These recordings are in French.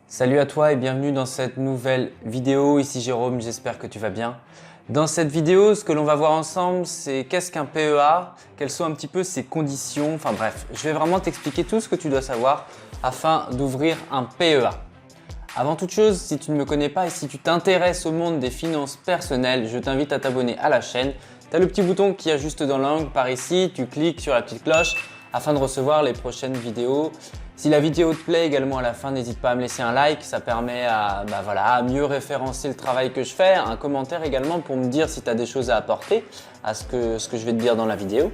Salut à toi et bienvenue dans cette nouvelle vidéo. Ici Jérôme, j'espère que tu vas bien. Dans cette vidéo, ce que l'on va voir ensemble, c'est qu'est-ce qu'un PEA, quelles sont un petit peu ses conditions, enfin bref, je vais vraiment t'expliquer tout ce que tu dois savoir afin d'ouvrir un PEA. Avant toute chose, si tu ne me connais pas et si tu t'intéresses au monde des finances personnelles, je t'invite à t'abonner à la chaîne. Tu as le petit bouton qui est juste dans l'angle par ici, tu cliques sur la petite cloche afin de recevoir les prochaines vidéos. Si la vidéo te plaît également à la fin, n'hésite pas à me laisser un like, ça permet à mieux référencer le travail que je fais, un commentaire également pour me dire si tu as des choses à apporter à ce que je vais te dire dans la vidéo.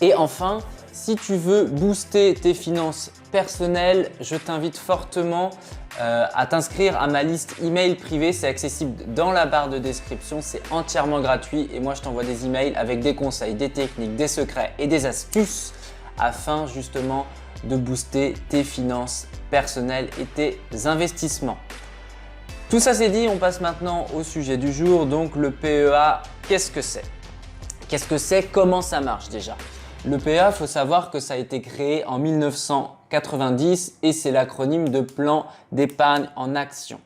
Et enfin, si tu veux booster tes finances personnelles, je t'invite fortement à t'inscrire à ma liste email privée. C'est accessible dans la barre de description, c'est entièrement gratuit et moi je t'envoie des emails avec des conseils, des techniques, des secrets et des astuces afin justement de booster tes finances personnelles et tes investissements. Tout ça c'est dit, on passe maintenant au sujet du jour. Donc le PEA, qu'est-ce que c'est? Qu'est-ce que c'est? Comment ça marche déjà? Le PEA, il faut savoir que ça a été créé en 1990 et c'est l'acronyme de plan d'épargne en action.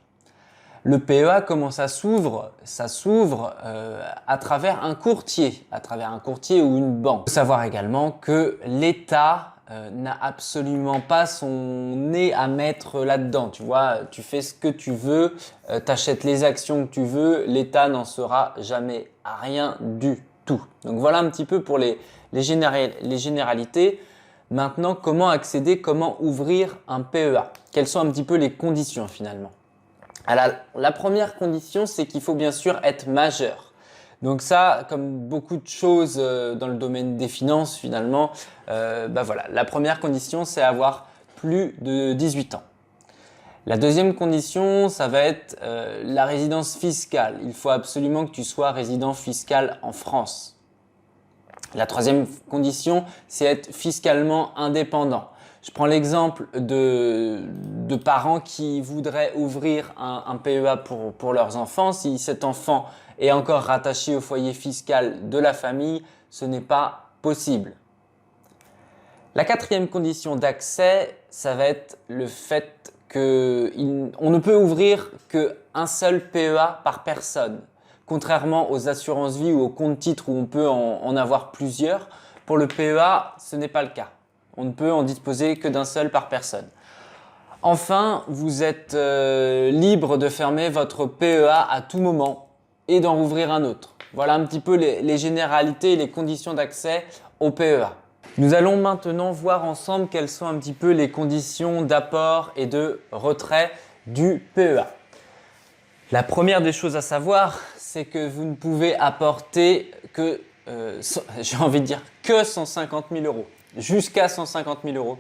Le PEA, comment ça s'ouvre? Ça s'ouvre à travers un courtier ou une banque. Il faut savoir également que l'État n'a absolument pas son nez à mettre là-dedans. Tu vois, tu fais ce que tu veux, tu achètes les actions que tu veux, l'État n'en saura jamais rien du tout. Donc voilà un petit peu pour les généralités. Maintenant, comment accéder, comment ouvrir un PEA? Quelles sont un petit peu les conditions finalement? Alors, la première condition, c'est qu'il faut bien sûr être majeur. Donc ça, comme beaucoup de choses dans le domaine des finances finalement, voilà. La première condition, c'est avoir plus de 18 ans. La deuxième condition, ça va être la résidence fiscale. Il faut absolument que tu sois résident fiscal en France. La troisième condition, c'est être fiscalement indépendant. Je prends l'exemple de parents qui voudraient ouvrir un PEA pour leurs enfants. Si cet enfant est encore rattaché au foyer fiscal de la famille, ce n'est pas possible. La quatrième condition d'accès, ça va être le fait qu'on ne peut ouvrir qu'un seul PEA par personne. Contrairement aux assurances vie ou aux comptes titres où on peut en avoir plusieurs, pour le PEA, ce n'est pas le cas. On ne peut en disposer que d'un seul par personne. Enfin, vous êtes libre de fermer votre PEA à tout moment et d'en rouvrir un autre. Voilà un petit peu les généralités et les conditions d'accès au PEA. Nous allons maintenant voir ensemble quelles sont un petit peu les conditions d'apport et de retrait du PEA. La première des choses à savoir, c'est que vous ne pouvez apporter que, j'ai envie de dire, que 150 000 euros. Jusqu'à 150 000 euros.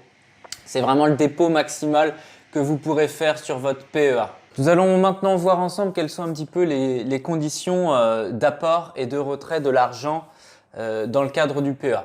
C'est vraiment le dépôt maximal que vous pourrez faire sur votre PEA. Nous allons maintenant voir ensemble quelles sont un petit peu les conditions d'apport et de retrait de l'argent dans le cadre du PEA.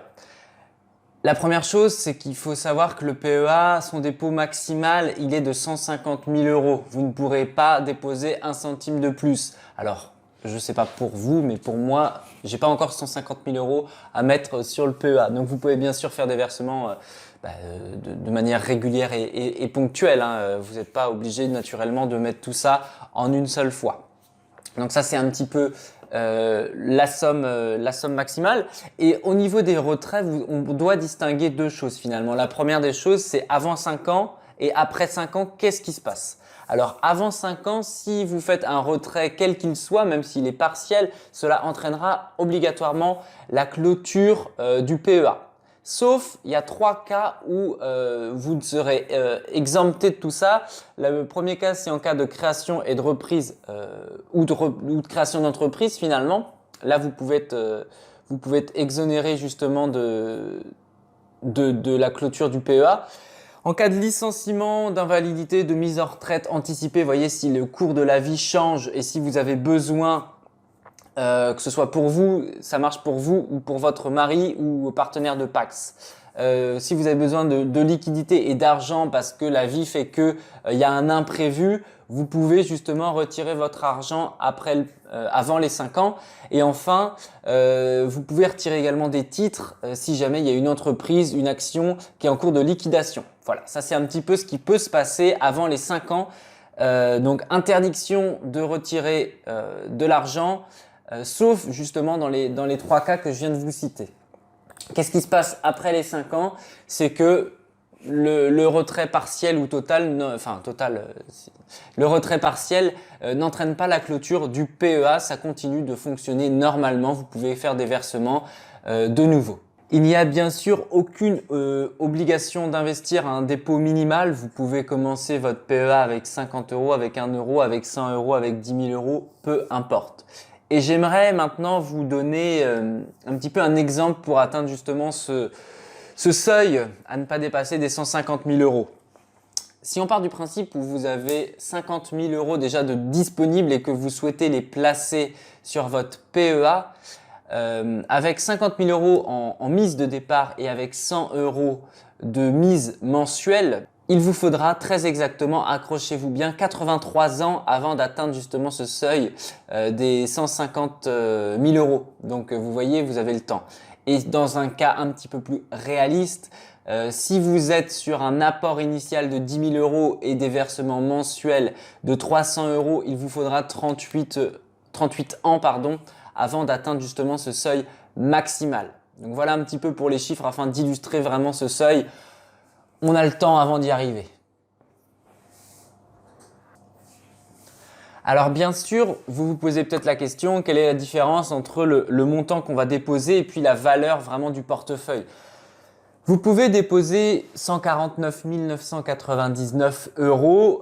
La première chose, c'est qu'il faut savoir que le PEA, son dépôt maximal, il est de 150 000 euros. Vous ne pourrez pas déposer un centime de plus. Alors, je ne sais pas pour vous, mais pour moi, j'ai pas encore 150 000 euros à mettre sur le PEA. Donc, vous pouvez bien sûr faire des versements de manière régulière et ponctuelle. Hein. Vous n'êtes pas obligé naturellement de mettre tout ça en une seule fois. Donc ça, c'est un petit peu la somme maximale. Et au niveau des retraits, on doit distinguer deux choses finalement. La première des choses, c'est avant 5 ans et après 5 ans, qu'est-ce qui se passe? Alors avant 5 ans, si vous faites un retrait quel qu'il soit, même s'il est partiel, cela entraînera obligatoirement la clôture du PEA. Sauf, il y a 3 cas où vous serez exempté de tout ça. Le premier cas, c'est en cas de création et de reprise ou de création d'entreprise finalement. Là, vous pouvez être exonéré justement de la clôture du PEA. En cas de licenciement, d'invalidité, de mise en retraite anticipée, voyez, si le cours de la vie change et si vous avez besoin que ce soit pour vous, ça marche pour vous ou pour votre mari ou partenaire de Pacs. si vous avez besoin de liquidité et d'argent parce que la vie fait que il y a un imprévu, vous pouvez justement retirer votre argent avant les 5 ans. Et enfin, vous pouvez retirer également des titres si jamais il y a une entreprise, une action qui est en cours de liquidation. Voilà, ça c'est un petit peu ce qui peut se passer avant les 5 ans. Donc interdiction de retirer de l'argent, sauf justement dans les 3 cas que je viens de vous citer. Qu'est-ce qui se passe après les 5 ans? C'est que le retrait partiel ou total, le retrait partiel n'entraîne pas la clôture du PEA, ça continue de fonctionner normalement, vous pouvez faire des versements de nouveau. Il n'y a bien sûr aucune obligation d'investir à un dépôt minimal, vous pouvez commencer votre PEA avec 50 €, avec 1 €, avec 100 €, avec 10 000 €, peu importe. Et j'aimerais maintenant vous donner un petit peu un exemple pour atteindre justement ce seuil à ne pas dépasser des 150 000 €. Si on part du principe où vous avez 50 000 € déjà de disponibles et que vous souhaitez les placer sur votre PEA, avec 50 000 € en mise de départ et avec 100 € de mise mensuelle, il vous faudra très exactement, accrochez-vous bien, 83 ans avant d'atteindre justement ce seuil des 150 000 €. Donc vous voyez, vous avez le temps. Et dans un cas un petit peu plus réaliste, si vous êtes sur un apport initial de 10 000 € et des versements mensuels de 300 €, il vous faudra 38 ans avant d'atteindre justement ce seuil maximal. Donc voilà un petit peu pour les chiffres afin d'illustrer vraiment ce seuil. On a le temps avant d'y arriver. Alors bien sûr, vous vous posez peut-être la question, quelle est la différence entre le montant qu'on va déposer et puis la valeur vraiment du portefeuille? Vous pouvez déposer 149 999 €,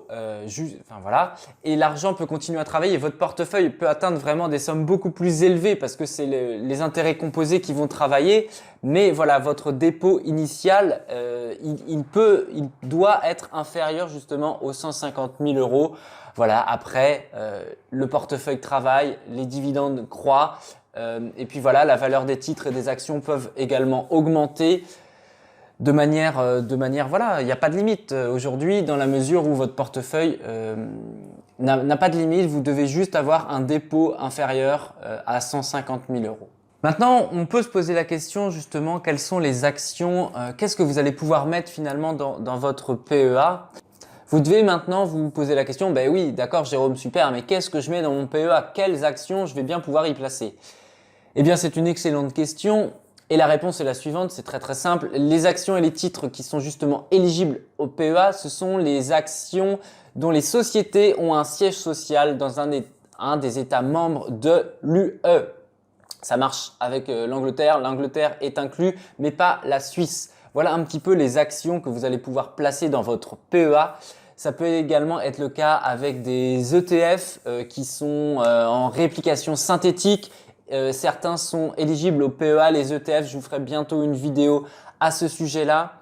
voilà, et l'argent peut continuer à travailler. Votre portefeuille peut atteindre vraiment des sommes beaucoup plus élevées parce que c'est les intérêts composés qui vont travailler. Mais voilà, votre dépôt initial, il doit être inférieur justement aux 150 000 €. Voilà, après, le portefeuille travaille, les dividendes croient, et puis voilà, la valeur des titres et des actions peuvent également augmenter. De manière, voilà, il n'y a pas de limite aujourd'hui dans la mesure où votre portefeuille n'a pas de limite. Vous devez juste avoir un dépôt inférieur à 150 000 €. Maintenant, on peut se poser la question justement, quelles sont les actions, qu'est-ce que vous allez pouvoir mettre finalement dans votre PEA? Vous devez maintenant vous poser la question, ben oui, d'accord Jérôme, super, mais qu'est-ce que je mets dans mon PEA? Quelles actions je vais bien pouvoir y placer? Eh bien, c'est une excellente question. Et la réponse est la suivante, c'est très très simple. Les actions et les titres qui sont justement éligibles au PEA, ce sont les actions dont les sociétés ont un siège social dans un des États membres de l'UE. Ça marche avec l'Angleterre, l'Angleterre est inclus, mais pas la Suisse. Voilà un petit peu les actions que vous allez pouvoir placer dans votre PEA. Ça peut également être le cas avec des ETF qui sont en réplication synthétique. Certains sont éligibles au PEA, les ETF. Je vous ferai bientôt une vidéo à ce sujet-là.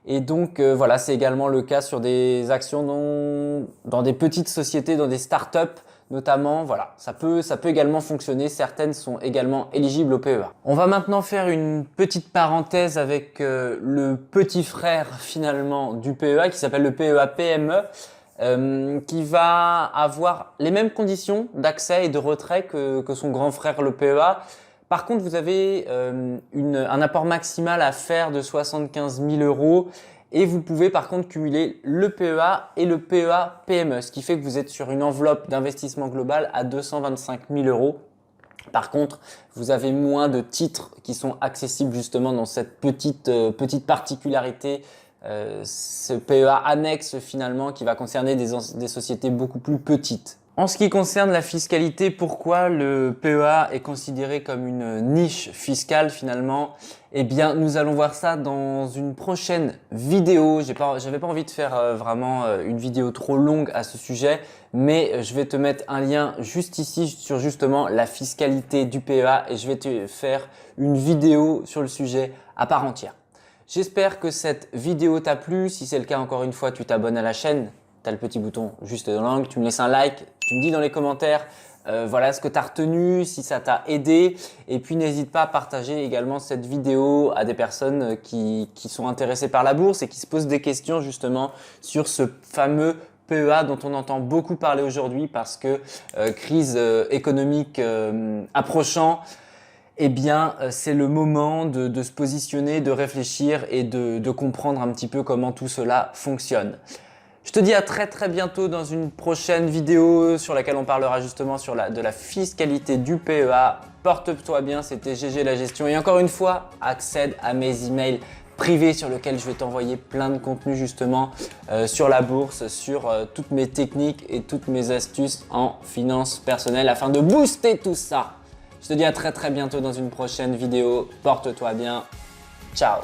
Et donc voilà, c'est également le cas sur des actions dans des petites sociétés, dans des startups notamment. Voilà, ça peut également fonctionner. Certaines sont également éligibles au PEA. On va maintenant faire une petite parenthèse avec le petit frère finalement du PEA qui s'appelle le PEA PME. Qui va avoir les mêmes conditions d'accès et de retrait que son grand frère le PEA. Par contre, vous avez un apport maximal à faire de 75 000 € et vous pouvez par contre cumuler le PEA et le PEA PME, ce qui fait que vous êtes sur une enveloppe d'investissement global à 225 000 €. Par contre, vous avez moins de titres qui sont accessibles justement dans cette petite particularité. Ce PEA annexe finalement qui va concerner des sociétés beaucoup plus petites. En ce qui concerne la fiscalité, pourquoi le PEA est considéré comme une niche fiscale finalement? Eh bien, nous allons voir ça dans une prochaine vidéo. J'avais pas envie de faire vraiment une vidéo trop longue à ce sujet, mais je vais te mettre un lien juste ici sur justement la fiscalité du PEA et je vais te faire une vidéo sur le sujet à part entière. J'espère que cette vidéo t'a plu. Si c'est le cas, encore une fois, tu t'abonnes à la chaîne tu as le petit bouton juste dans l'angle, tu me laisses un like, tu me dis dans les commentaires voilà ce que tu as retenu, si ça t'a aidé. Et puis n'hésite pas à partager également cette vidéo à des personnes qui sont intéressées par la bourse et qui se posent des questions justement sur ce fameux PEA dont on entend beaucoup parler aujourd'hui parce que crise économique approchant, eh bien c'est le moment de se positionner, de réfléchir et de comprendre un petit peu comment tout cela fonctionne. Je te dis à très bientôt dans une prochaine vidéo sur laquelle on parlera justement de la fiscalité du PEA. Porte-toi bien, c'était GG la gestion. Et encore une fois, accède à mes emails privés sur lesquels je vais t'envoyer plein de contenu justement sur la bourse, sur toutes mes techniques et toutes mes astuces en finances personnelles afin de booster tout ça. Je te dis à très bientôt dans une prochaine vidéo. Porte-toi bien. Ciao.